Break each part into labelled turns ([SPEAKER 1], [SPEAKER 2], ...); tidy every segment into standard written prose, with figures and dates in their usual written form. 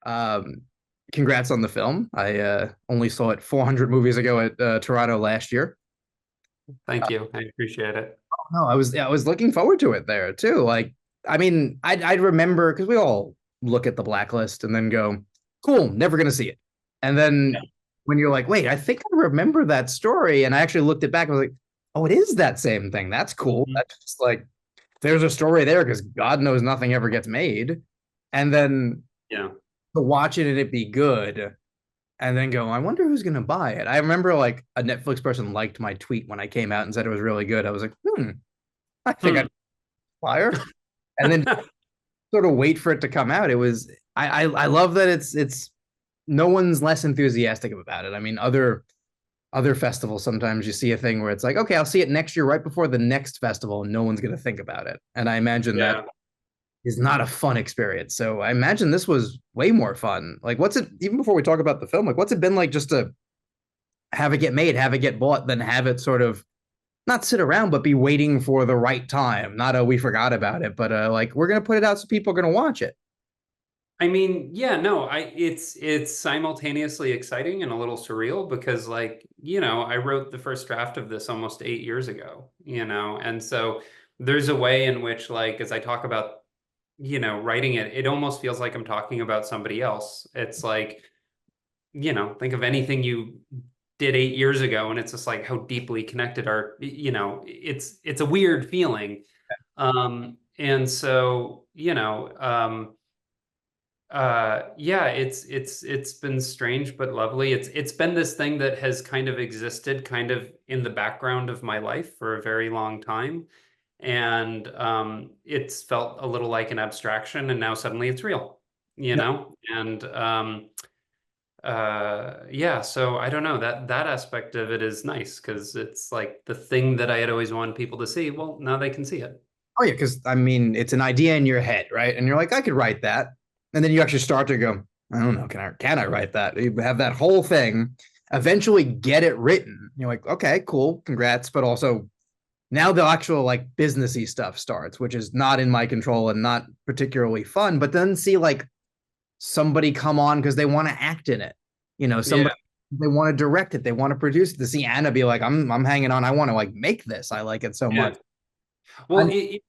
[SPEAKER 1] Um, Congrats on the film. I only saw it 400 movies ago at Toronto last year.
[SPEAKER 2] Thank you. I appreciate it.
[SPEAKER 1] No, I was looking forward to it there too. Like, I mean, I'd remember because we all look at the blacklist and then go, "Cool, never gonna see it." And
[SPEAKER 2] Yeah.
[SPEAKER 1] then when you're like, "Wait, I think I remember that story," and I actually looked it back, I was like, "Oh, it is that same thing. That's cool.
[SPEAKER 2] Mhm.
[SPEAKER 1] That's just like there's a story there because God knows nothing ever gets made." And then
[SPEAKER 2] Yeah.
[SPEAKER 1] to watch it and it be good, and then go, I wonder who's gonna buy it. I remember like a Netflix person liked my tweet when I came out and said it was really good. I was like, I think I'd
[SPEAKER 2] Hmm.
[SPEAKER 1] fire. And then sort of wait for it to come out. It was I love that it's no one's less enthusiastic about it. I mean, other festivals sometimes you see a thing where it's like, okay, I'll see it next year right before the next festival, and no one's gonna think about it. And I imagine that
[SPEAKER 2] Yeah.
[SPEAKER 1] is not a fun experience. So I imagine this was way more fun. Like, what's it even before we talk about the film? Like, what's it been like just to have it get made, have it get bought, then have it sort of not sit around, but be waiting for the right time. Not a we forgot about it, but like we're gonna put it out so people are gonna watch it.
[SPEAKER 2] I mean, yeah, no, it's simultaneously exciting and a little surreal because I wrote the first draft of this almost 8 years ago, and so there's a way in which as I talk about, writing it, it almost feels like I'm talking about somebody else. It's like, think of anything you did 8 years ago, and it's just like how deeply connected it's a weird feeling. And so, yeah, it's been strange but lovely. It's been this thing that has kind of existed kind of in the background of my life for a very long time. And it's felt a little like an abstraction, and now suddenly it's real,
[SPEAKER 1] No,
[SPEAKER 2] And yeah, so I don't know, that aspect of it is nice because it's like the thing that I had always wanted people to see. Well, now they can see it.
[SPEAKER 1] oh yeah, because I mean it's an idea in your head, right? And you're like, I could write that, and then you actually start to go, I don't know, can I write that? You have that whole thing, eventually get it written. You're like, okay, cool, congrats, but also now the actual like businessy stuff starts, which is not in my control and not particularly fun. But then see like somebody come on because they want to act in it.
[SPEAKER 2] Yeah.
[SPEAKER 1] Somebody they want to direct it, they want to produce it. To see Anna be like, I'm hanging on, I want to like make this. I like it so
[SPEAKER 2] Yeah.
[SPEAKER 1] much.
[SPEAKER 2] Well,
[SPEAKER 1] I,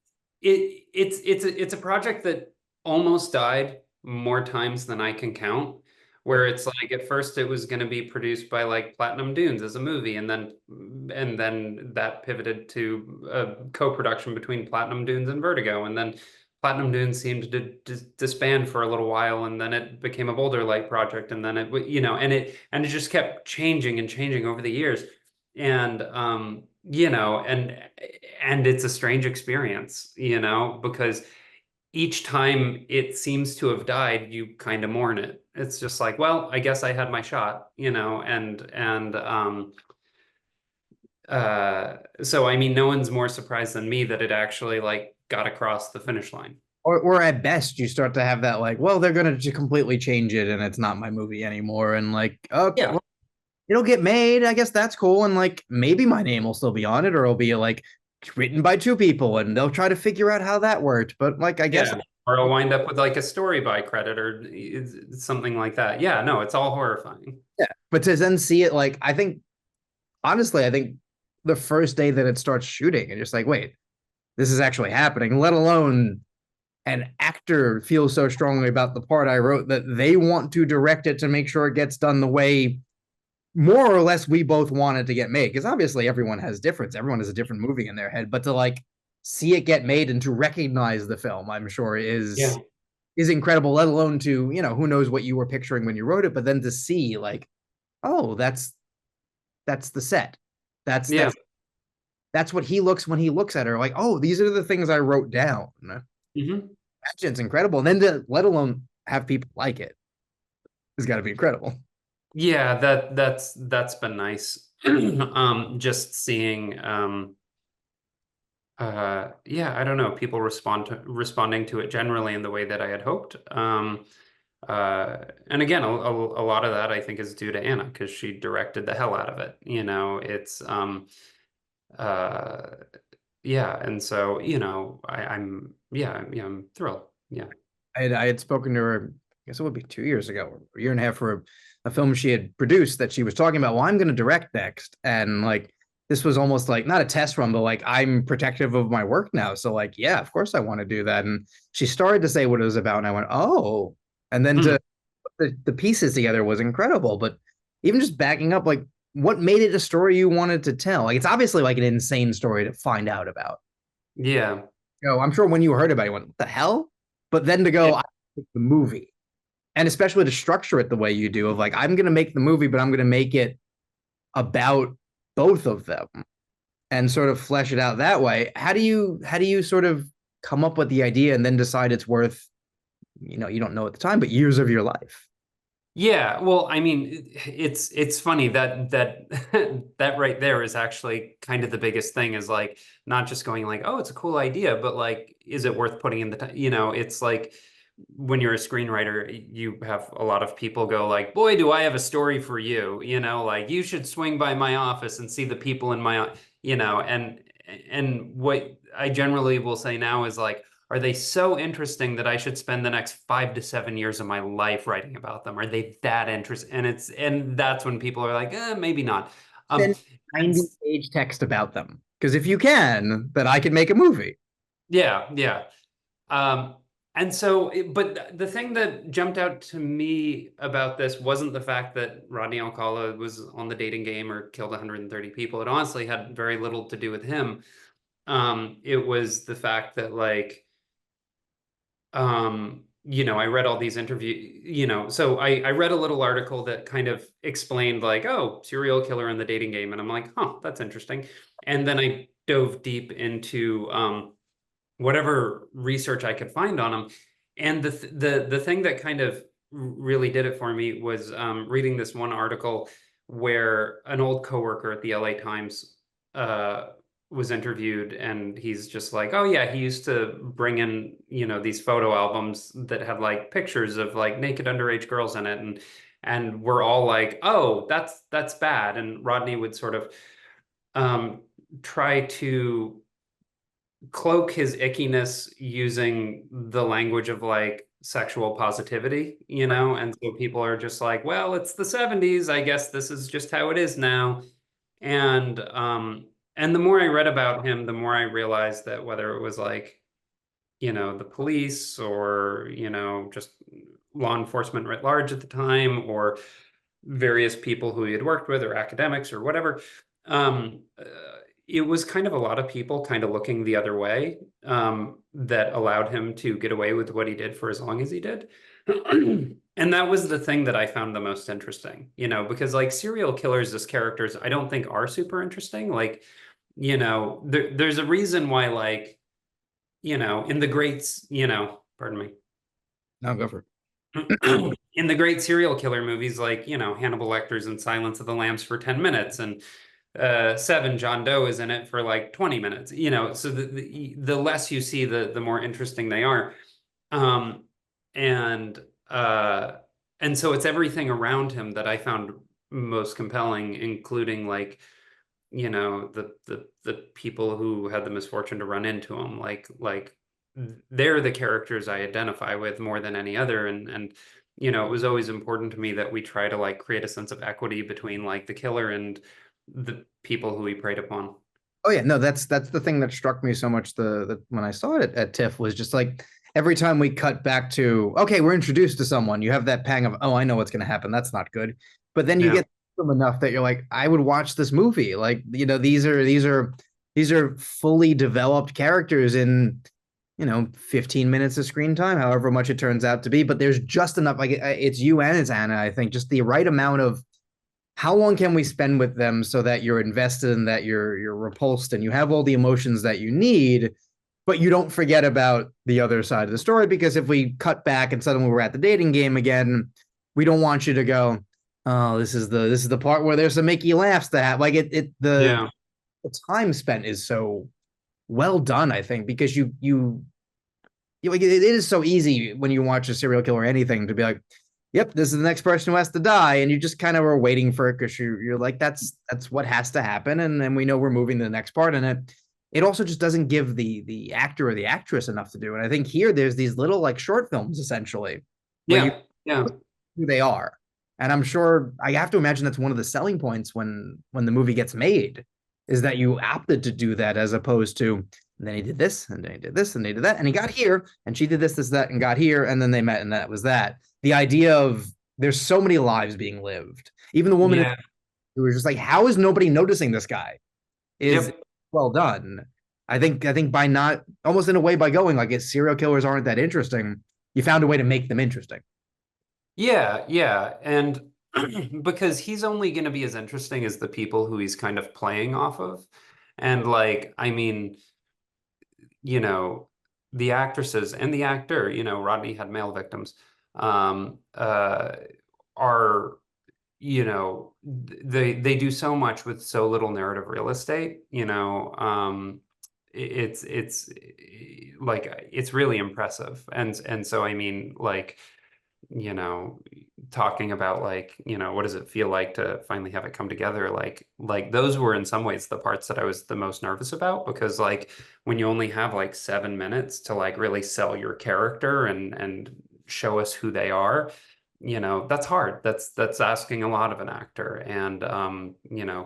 [SPEAKER 2] it's a project that almost died more times than I can count. Where it's like at first it was going to be produced by like Platinum Dunes as a movie, and then that pivoted to a co-production between Platinum Dunes and Vertigo, and then Platinum Dunes seemed to disband for a little while, and then it became a Boulder Light project, and then and it just kept changing and changing over the years, and and it's a strange experience, because each time it seems to have died, you kind of mourn it. It's just like, well, I guess I had my shot, and so I mean, no one's more surprised than me that it actually like got across the finish line.
[SPEAKER 1] or at best you start to have that like, well, they're gonna just completely change it and it's not my movie anymore. And like, okay,
[SPEAKER 2] Yeah.
[SPEAKER 1] well, it'll get made. I guess that's cool. And like maybe my name will still be on it, or it'll be like written by two people and they'll try to figure out how that worked. But like I guess
[SPEAKER 2] Yeah. Or I'll wind up with like a story by credit or something like that. Yeah, no, it's all horrifying.
[SPEAKER 1] yeah. But to then see it like I think honestly, I think the first day that it starts shooting and just like, wait, this is actually happening, let alone an actor feels so strongly about the part I wrote that they want to direct it to make sure it gets done the way more or less we both want it to get made. Because obviously everyone has difference. Everyone has a different movie in their head. But to like see it get made and to recognize the film, I'm sure
[SPEAKER 2] Yeah.
[SPEAKER 1] is incredible, let alone to, who knows what you were picturing when you wrote it, but then to see like, oh, that's the set. That's
[SPEAKER 2] Yeah.
[SPEAKER 1] that's that's what he looks when he looks at her. Like, oh, these are the things I wrote down.
[SPEAKER 2] Hmm.
[SPEAKER 1] It's incredible. And then to let alone have people like it has got to be incredible.
[SPEAKER 2] Yeah, that's been nice. Just seeing yeah, I don't know, people responding to it generally in the way that I had hoped. And again, a lot of that I think is due to Anna because she directed the hell out of it. It's uh yeah, and so, I'm thrilled. Yeah.
[SPEAKER 1] I had spoken to her guess it would be 2 years ago, or a year and a half, for a film she had produced that she was talking about. Well, I'm going to direct next, and like this was almost like not a test run, but like I'm protective of my work now. So like, yeah, of course I want to do that. And she started to say what it was about, and I went, oh, and then
[SPEAKER 2] Hmm.
[SPEAKER 1] to put the pieces together was incredible. But even just backing up, like what made it a story you wanted to tell? Like it's obviously like an insane story to find out about.
[SPEAKER 2] Yeah.
[SPEAKER 1] I'm sure when you heard about it, you went, what the hell? But then to
[SPEAKER 2] Yeah.
[SPEAKER 1] go, I make the movie, and especially to structure it the way you do, of like, I'm going to make the movie, but I'm going to make it about both of them and sort of flesh it out that way. How do you sort of come up with the idea and then decide it's worth, you don't know at the time, but years of your life?
[SPEAKER 2] Yeah, well, I mean, it's funny that that right there is actually kind of the biggest thing, is like not just going like, oh, it's a cool idea, but like, is it worth putting in the time? It's like when you're a screenwriter, you have a lot of people go like, boy, do I have a story for you, like you should swing by my office and see the people in my, and what I generally will say now is like, are they so interesting that I should spend the next 5 to 7 years of my life writing about them? Are they that interesting? And that's when people are like, maybe not. Um,
[SPEAKER 1] Then
[SPEAKER 2] and
[SPEAKER 1] 90-page text about them. Because if you can, then I could make a movie.
[SPEAKER 2] yeah, yeah. Um, and so, but the thing that jumped out to me about this wasn't the fact that Rodney Alcala was on the dating game or killed 130 people. It honestly had very little to do with him. It was the fact that like, I read all these interviews, so I read a little article that kind of explained like, oh, serial killer in the dating game. And I'm like, huh, that's interesting. And then I dove deep into whatever research I could find on him. And the thing that kind of really did it for me was reading this one article where an old coworker at the LA Times uh, was interviewed, and he's just like, oh yeah, he used to bring in, these photo albums that had like pictures of like naked underage girls in it, and we're all like, oh, that's bad. And Rodney would sort of um, try to cloak his ickiness using the language of like sexual positivity, and so people are just like, well, it's the 70s, I guess this is just how it is now. And the more I read about him, the more I realized that whether it was like, the police or, just law enforcement writ large at the time, or various people who he had worked with or academics or whatever. Um, uh, it was kind of a lot of people kind of looking the other way, that allowed him to get away with what he did for as long as he did. And that was the thing that I found the most interesting, because like serial killers as characters, I don't think are super interesting. Like, there's a reason why, like, in the greats, pardon me,
[SPEAKER 1] No, go for
[SPEAKER 2] in the great serial killer movies like, Hannibal Lecter's in Silence of the Lambs for 10 minutes, and Seven, John Doe is in it for like 20 minutes, so the less you see, the more interesting they are. Um, and uh, and so it's everything around him that I found most compelling, including like, the people who had the misfortune to run into him, like they're the characters I identify with more than any other. And it was always important to me that we try to like create a sense of equity between like the killer and the people who he preyed upon.
[SPEAKER 1] Oh yeah, no, that's the thing that struck me so much. The when I saw it at TIFF was just like every time we cut back to, okay, we're introduced to someone, you have that pang of, oh, I know what's going to happen. That's not good. But then you
[SPEAKER 2] Yeah.
[SPEAKER 1] get them enough that you're like, I would watch this movie. Like, these are fully developed characters in 15 minutes of screen time, however much it turns out to be. But there's just enough. Like it's you and it's Anna. I think just the right amount of how long can we spend with them so that you're invested and that you're repulsed and you have all the emotions that you need, but you don't forget about the other side of the story. Because if we cut back and suddenly we're at the dating game again, we don't want you to go, oh, this is the part where there's some Mickey laughs to have. Like
[SPEAKER 2] Yeah.
[SPEAKER 1] the time spent is so well done, I think, because like it is so easy when you watch a serial killer or anything to be like, yep, this is the next person who has to die, and you just kind of are waiting for it because you're like, that's what has to happen, and then we know we're moving to the next part, and it also just doesn't give the actor or the actress enough to do. And I think here there's these little like short films essentially where you
[SPEAKER 2] Yeah. Yeah.
[SPEAKER 1] who they are. And I'm sure I have to imagine that's one of the selling points when the movie gets made, is that you opted to do that as opposed to, and then he did this, and then he did this, and they did that, and he got here, and she did this, that, and got here, and then they met, and that was that. The idea of there's so many lives being lived. Even the woman
[SPEAKER 2] Yeah.
[SPEAKER 1] who was just like, how is nobody noticing this guy? Is
[SPEAKER 2] Yep.
[SPEAKER 1] well done. I think by not, almost in a way, by going like, serial killers aren't that interesting, you found a way to make them interesting.
[SPEAKER 2] Yeah, yeah. And because he's only going to be as interesting as the people who he's kind of playing off of. And like, I mean, you know, the actresses and the actor, Rodney had male victims, um, uh, are, they do so much with so little narrative real estate, like it's really impressive. And so I mean, like, you know, talking about like, what does it feel like to finally have it come together? Like those were in some ways the parts that I was the most nervous about, because like when you only have like 7 minutes to like really sell your character and show us who they are, that's hard. That's asking a lot of an actor. And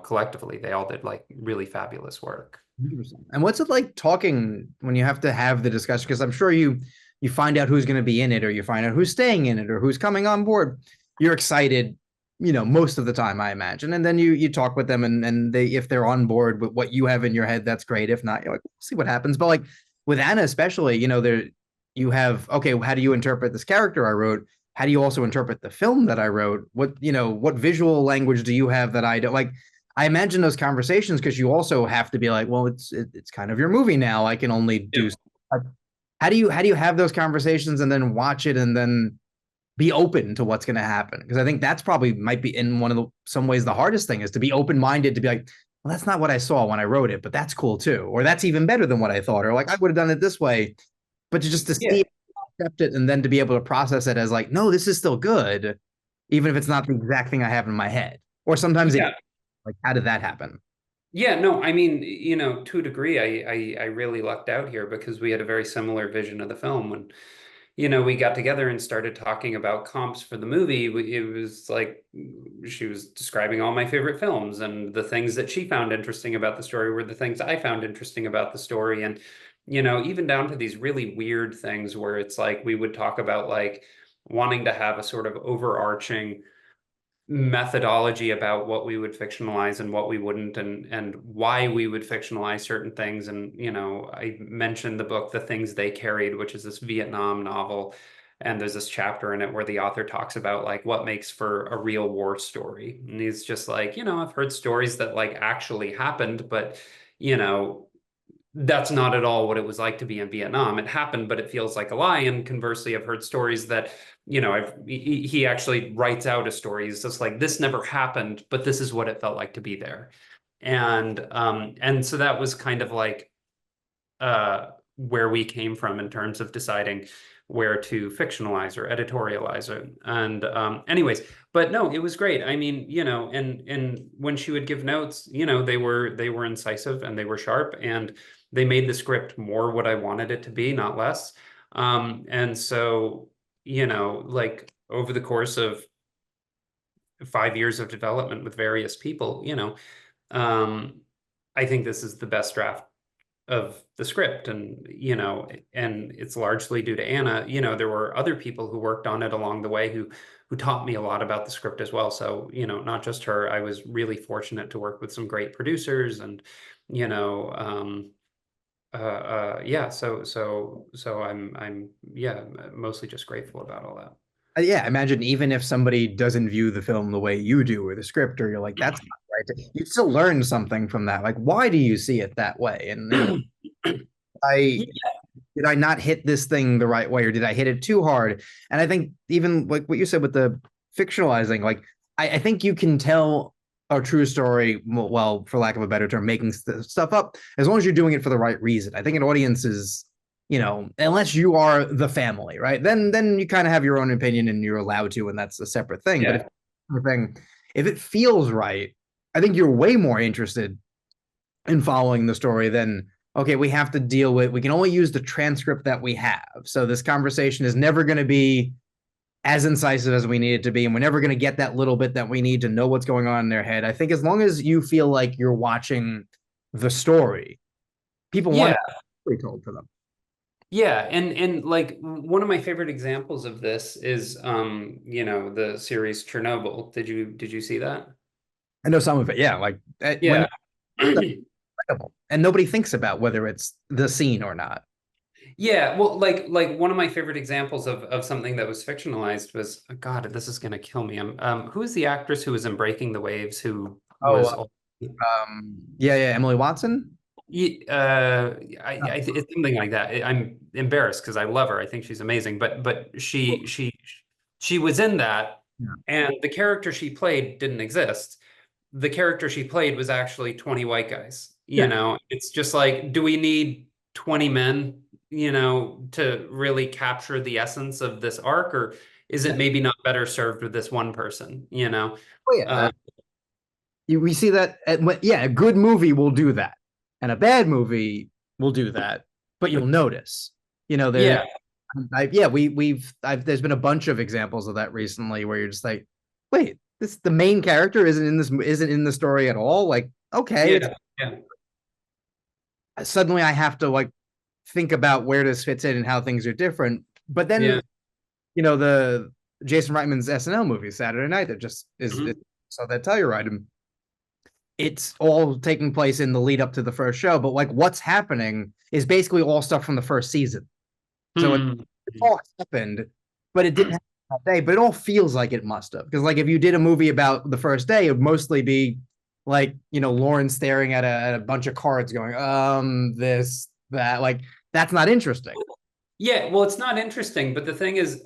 [SPEAKER 2] collectively they all did like really fabulous work.
[SPEAKER 1] 100%. And what's it like talking when you have to have the discussion? Because I'm sure you find out who's going to be in it, or you find out who's staying in it, or who's coming on board. You're excited, most of the time, I imagine. And then you talk with them, and they, if they're on board with what you have in your head, that's great. If not, you're like, we'll see what happens. But like with Anna, especially, there you have, okay, how do you interpret this character I wrote? How do you also interpret the film that I wrote? What visual language do you have that I don't like? I imagine those conversations, because you also have to be like, well, it's kind of your movie now. I can only do. How do you have those conversations and then watch it and then be open to what's going to happen? Because I think that's probably might be in one of some ways the hardest thing, is to be open minded, to be like, well, that's not what I saw when I wrote it, but that's cool too, or that's even better than what I thought, or like I would have done it this way, but just to see
[SPEAKER 2] Yeah.
[SPEAKER 1] it, accept it, and then to be able to process it as like, no, this is still good, even if it's not the exact thing I have in my head. Or sometimes it,
[SPEAKER 2] Yeah.
[SPEAKER 1] like, how did that happen?
[SPEAKER 2] Yeah, no, I mean, to a degree, I really lucked out here because we had a very similar vision of the film. When, we got together and started talking about comps for the movie, it was like she was describing all my favorite films, and the things that she found interesting about the story were the things I found interesting about the story. And, even down to these really weird things where it's like we would talk about like wanting to have a sort of overarching methodology about what we would fictionalize and what we wouldn't, and why we would fictionalize certain things. And I mentioned the book The Things They Carried, which is this Vietnam novel, and there's this chapter in it where the author talks about like what makes for a real war story. And he's just like, I've heard stories that like actually happened, but you know that's not at all what it was like to be in Vietnam. It happened, but it feels like a lie. And conversely, I've heard stories that, he actually writes out a story. He's just like, this never happened, but this is what it felt like to be there. And so that was kind of like where we came from in terms of deciding where to fictionalize or editorialize it. And anyways, but no, it was great. I mean, and when she would give notes, they were incisive and they were sharp, and they made the script more what I wanted it to be, not less. And so, like over the course of 5 years of development with various people, um, I think this is the best draft of the script. And and it's largely due to Anna. There were other people who worked on it along the way who taught me a lot about the script as well. So not just her. I was really fortunate to work with some great producers, and you know yeah, so I'm yeah, mostly just grateful about all
[SPEAKER 1] Yeah, imagine even if somebody doesn't view the film the way you do, or the script, or you're like, that's not right. You still learn something from that. Like, why do you see it that way? And
[SPEAKER 2] that.
[SPEAKER 1] I did I not hit this thing the right way, or did I hit it too hard? And I think even like what you said with the fictionalizing, like I think you can tell a true story, well, for lack of a better term, making stuff up, as long as you're doing it for the right reason. I think an audience is, unless you are the family, right? Then you kind of have your own opinion, and you're allowed to, and that's a separate thing. But
[SPEAKER 2] Yeah.
[SPEAKER 1] if it feels right, I think you're way more interested in following the story than, okay, we have to deal with, we can only use the transcript that we have. So this conversation is never going to be as incisive as we need it to be, and we're never going to get that little bit that we need to know what's going on in their head. I think as long as you feel like you're watching the story, people want
[SPEAKER 2] Yeah.
[SPEAKER 1] a story told to them.
[SPEAKER 2] Yeah, and like one of my favorite examples of this is the series Chernobyl. Did you see that?
[SPEAKER 1] I know some of it, yeah, like when
[SPEAKER 2] Yeah.
[SPEAKER 1] and nobody thinks about whether it's the scene or not.
[SPEAKER 2] Yeah, well, like one of my favorite examples of something that was fictionalized was, oh God, this is gonna kill me. Who is the actress who was in Breaking the Waves who
[SPEAKER 1] Oh,
[SPEAKER 2] was
[SPEAKER 1] yeah, yeah, Emily Watson.
[SPEAKER 2] it's something like that. I'm embarrassed because I love her. I think she's amazing. But she was in that,
[SPEAKER 1] Yeah.
[SPEAKER 2] and the character she played didn't exist. The character she played was actually 20 white guys.
[SPEAKER 1] Yeah.
[SPEAKER 2] It's just like, do we need 20 men, to really capture the essence of this arc, or is it maybe not better served with this one person,
[SPEAKER 1] Oh yeah, we see that. Yeah, a good movie will do that, and a bad movie will do that. But you'll notice, there.
[SPEAKER 2] Yeah,
[SPEAKER 1] Yeah, there's been a bunch of examples of that recently where you're just like, wait, this the main character isn't in the story at all. Like, okay, it's
[SPEAKER 2] yeah, yeah,
[SPEAKER 1] suddenly I have to like think about where this fits in and how things are different. But then,
[SPEAKER 2] yeah.
[SPEAKER 1] the Jason Reitman's SNL movie Saturday Night that just is
[SPEAKER 2] Mhm.
[SPEAKER 1] so that Telluride him. It's all taking place in the lead up to the first show, but like what's happening is basically all stuff from the first season. So
[SPEAKER 2] Hmm.
[SPEAKER 1] it all happened, but it didn't happen that day. But it all feels like it must have. Because like if you did a movie about the first day, it would mostly be like, Lauren staring at a bunch of cards going, this, that. Like, that's not interesting.
[SPEAKER 2] Yeah, well, it's not interesting, but the thing is,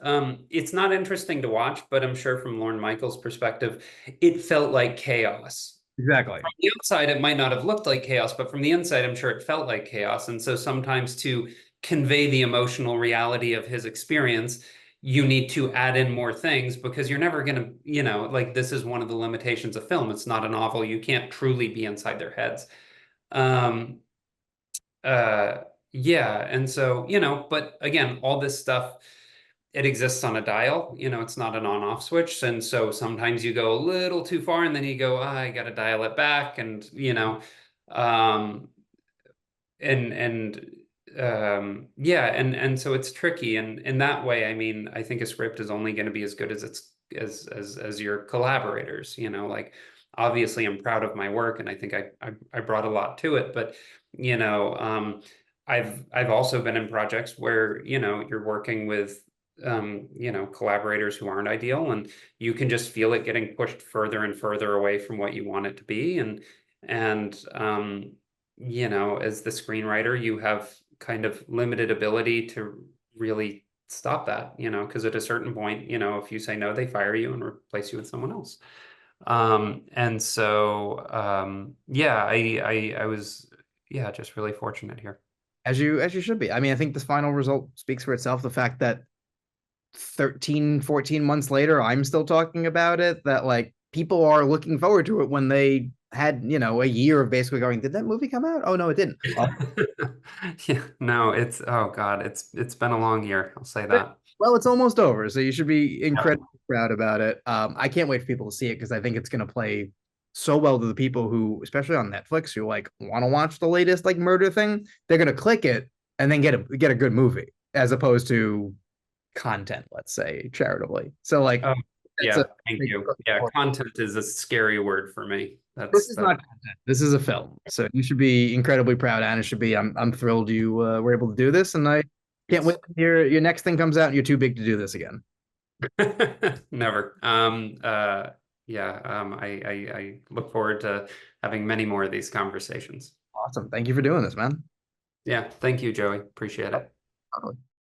[SPEAKER 2] it's not interesting to watch, but I'm sure from Lorne Michaels' perspective, it felt like chaos.
[SPEAKER 1] Exactly.
[SPEAKER 2] From the outside, it might not have looked like chaos, but from the inside, I'm sure it felt like chaos. And so sometimes to convey the emotional reality of his experience, you need to add in more things because you're never going to, like this is one of the limitations of film. It's not a novel. You can't truly be inside their heads. Um, uh, yeah, and so, but again, all this stuff, it exists on a dial, it's not an on-off switch. And so sometimes you go a little too far and then you go, I gotta dial it back. And, um, and yeah, and so it's tricky. And in that way, I mean, I think a script is only going to be as good as it's as your collaborators, like obviously I'm proud of my work and I think I brought a lot to it, but you know, I've also been in projects where, you're working with collaborators who aren't ideal and you can just feel it getting pushed further and further away from what you want it to be. And as the screenwriter, you have kind of limited ability to really stop that, because at a certain point, if you say no, they fire you and replace you with someone else. And so, yeah, I was, yeah, just really fortunate here.
[SPEAKER 1] As you should be. I mean, I think the final result speaks for itself. The fact that 13, 14 months later, I'm still talking about it, that like people are looking forward to it when they had, a year of basically going, did that movie come out? Oh no, it didn't.
[SPEAKER 2] Yeah, no, oh God, it's been a long year. I'll say that.
[SPEAKER 1] Well, it's almost over, so you should be
[SPEAKER 2] Yeah.
[SPEAKER 1] incredibly proud about it. I can't wait for people to see it because I think it's going to play so well to the people who, especially on Netflix, who like want to watch the latest like murder thing. They're going to click it and then get a good movie as opposed to content, let's say, charitably. So like
[SPEAKER 2] Oh,
[SPEAKER 1] that's a
[SPEAKER 2] yeah, thank you. Yeah, content is a scary word for me.
[SPEAKER 1] this
[SPEAKER 2] That's
[SPEAKER 1] is
[SPEAKER 2] that.
[SPEAKER 1] not content. This is a film. So you should be incredibly proud, and it should be. I'm thrilled you were able to do this, and I can't wait to hear your next thing comes out. And you're too big to do this again.
[SPEAKER 2] Never. Yeah, I look forward to having many more of these conversations.
[SPEAKER 1] Awesome. Thank you for doing this, man.
[SPEAKER 2] Yeah, thank you, Joey. Appreciate it.
[SPEAKER 1] Totally.